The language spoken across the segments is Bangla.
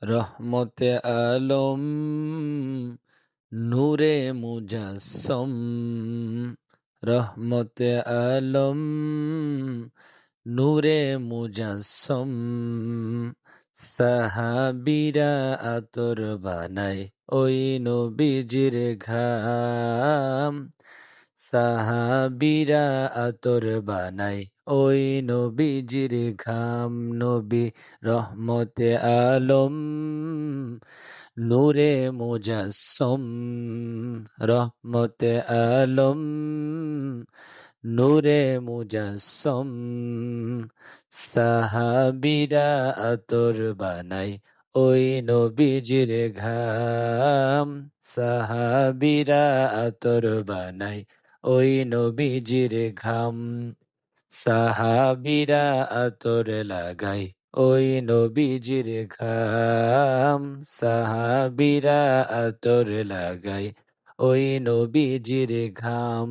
রহমতে আলম নূরে মুজাসসম রহমতে আলম নূরে মুজাসসম সাহাবীরা আতর বানায় ওই নবীজির ঘাম সাহাবীরা আতর বানায় ওই নবীজির ঘাম নবী রহমতে আলম নূরে মুজাসসম রহমতে আলম নূরে মুজাসসম সাহাবীরা আতর বানায় ওই নবীজির ঘাম সাহাবীরা আতর বানায় ওই নবীজির ঘাম সাহাবীরা আতর লাগায় ওই নবীজির ঘাম সাহাবীরা আতর লাগায় ওই নবীজির ঘাম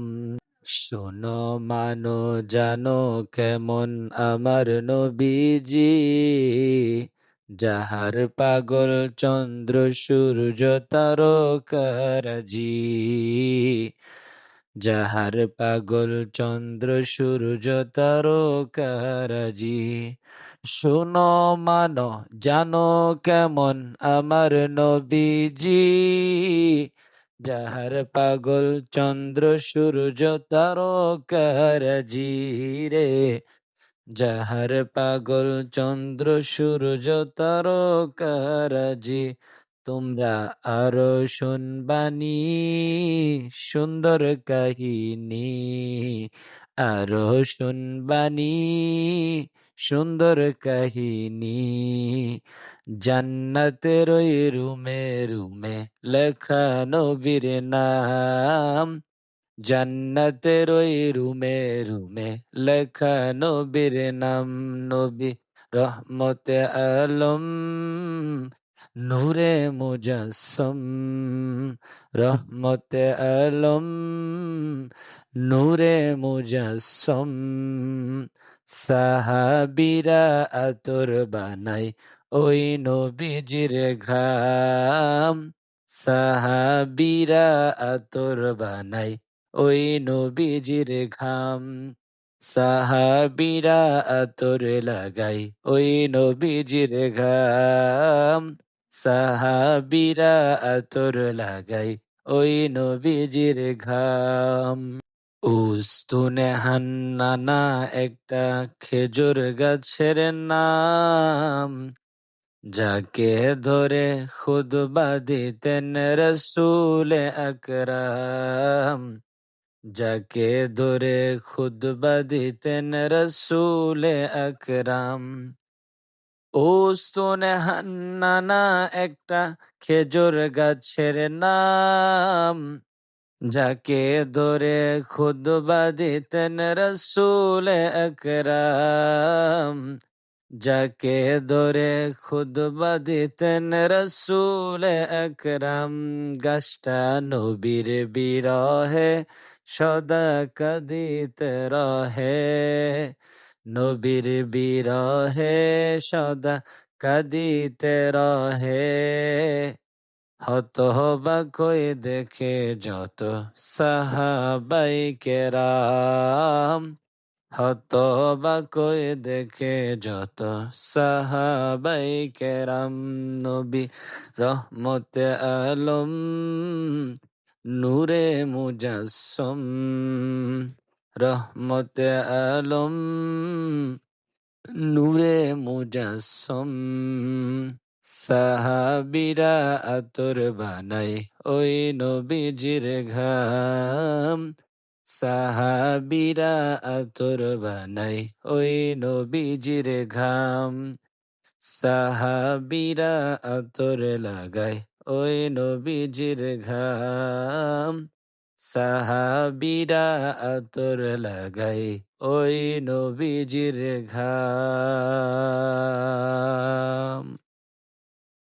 শোনো মানো জানো কেমন আমার নবীজি যাহার পাগল চন্দ্র সূর্য তারকারাজি যাহার পাগল চন্দ্র সূর্য তারকারাজি শোনো মানো জানো কেমন আমার নবীজি যাহার পাগল চন্দ্র সূর্য তারকারাজি রে যাহার পাগল চন্দ্র সূর্য তারকারাজি তোমরা আরো শুনবানি সুন্দর কাহিনী আরো শুনবানি সুন্দর কাহিনী জান্নাতের ওই রুমে রুমে লেখা নবীর নাম জান্নাতের ওই রুমে রুমে লেখা নবীর নাম নবী রহমতে আলম নূরে মুজাসসম রহমতে আলম নূরে মুজাসসম সাহাবীরা আতর বানায় ওই নবীজির ঘাম সাহাবীরা আতর বানায় ওই নবীজির ঘাম সাহাবীরা আতর লাগায় ওই নবীজির ঘাম সাহাবীরা আতর লাগায় ওই নবীজির ঘাম উস্তুনে হান্নানা একটা খেজুর গাছের নাম যাকে ধরে খুতবা দিতেন রসূল আকরাম যাকে ধরে খুতবা দিতেন রসূল আকরাম উস্তুনে হান্নানা একটা খেজুর গাছের নাম যাকে ধরে খুতবা দিতেন রসূল আকরাম যাকে ধরে খুতবা দিতেন রসূল আকরাম গাছটা নবীর বিরহে সদা কাঁদিতে রহে নবীর বিরহে সদা কাঁদিতে রহে হতবাক হয়ে দেখে যত সাহাবাই কেরাম হতবাক হয়ে দেখে যত সাহাবাই কেরাম নবী রহমতে আলম নূরে মুজাসসম রহমতে আলম নূরে মুজাসসম সাহাবীরা আতর বানায় ওই নবীজির ঘাম সাহাবীরা আতর বানায় ওই নবীজির ঘাম সাহাবীরা আতর লাগায় ওই নবীজির ঘাম সাহাবীরা আতর লাগায় ওই নবীজির ঘাম